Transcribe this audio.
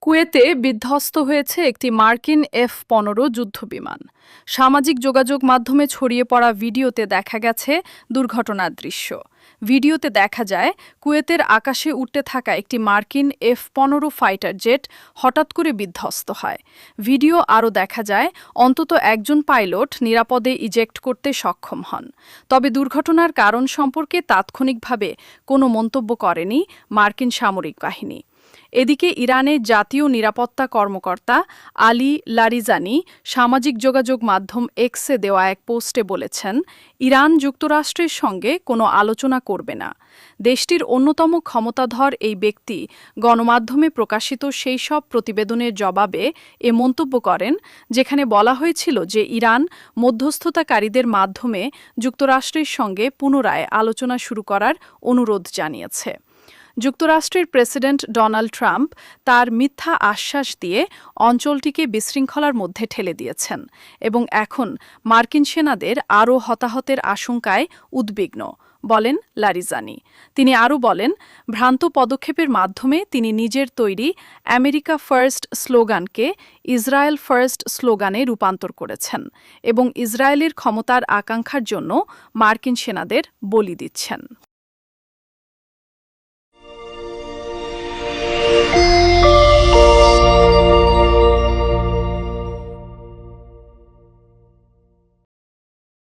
কুয়েতে বিধ্বস্ত হয়েছে একটি মার্কিন F-15 যুদ্ধবিমান। সামাজিক যোগাযোগ মাধ্যমে ছড়িয়ে পড়া ভিডিওতে দেখা গেছে দুর্ঘটনার দৃশ্য। ভিডিওতে দেখা যায় কুয়েতের আকাশে উঠতে থাকা একটি মার্কিন F-15 ফাইটার জেট হঠাৎ করে বিধ্বস্ত হয়। ভিডিও আরও দেখা যায় অন্তত একজন পাইলট নিরাপদে ইজেক্ট করতে সক্ষম হন। তবে দুর্ঘটনার কারণ সম্পর্কে তাৎক্ষণিকভাবে কোনো মন্তব্য করেনি মার্কিন সামরিক বাহিনী। এদিকে ইরানের জাতীয় নিরাপত্তা কর্মকর্তা আলী লারিজানি সামাজিক যোগাযোগ মাধ্যম এক্সে দেওয়া এক পোস্টে বলেছেন, ইরান যুক্তরাষ্ট্রের সঙ্গে কোনো আলোচনা করবে না। দেশটির অন্যতম ক্ষমতাধর এই ব্যক্তি গণমাধ্যমে প্রকাশিত সেই সব প্রতিবেদনের জবাবে এ মন্তব্য করেন, যেখানে বলা হয়েছিল যে ইরান মধ্যস্থতাকারীদের মাধ্যমে যুক্তরাষ্ট্রের সঙ্গে পুনরায় আলোচনা শুরু করার অনুরোধ জানিয়েছে। যুক্তরাষ্ট্রের প্রেসিডেন্ট ডোনাল্ড ট্রাম্প তার মিথ্যা আশ্বাস দিয়ে অঞ্চলটিকে বিশৃঙ্খলার মধ্যে ঠেলে দিয়েছেন এবং এখন মার্কিন সেনাদের আরও হতাহতের আশঙ্কায় উদ্বিগ্ন, বলেন লারিজানি। তিনি আরও বলেন, ভ্রান্ত পদক্ষেপের মাধ্যমে তিনি নিজের তৈরি আমেরিকা ফার্স্ট স্লোগানকে ইসরায়েল ফার্স্ট স্লোগানে রূপান্তর করেছেন এবং ইসরায়েলের ক্ষমতার আকাঙ্ক্ষার জন্য মার্কিন সেনাদের বলি দিচ্ছেন।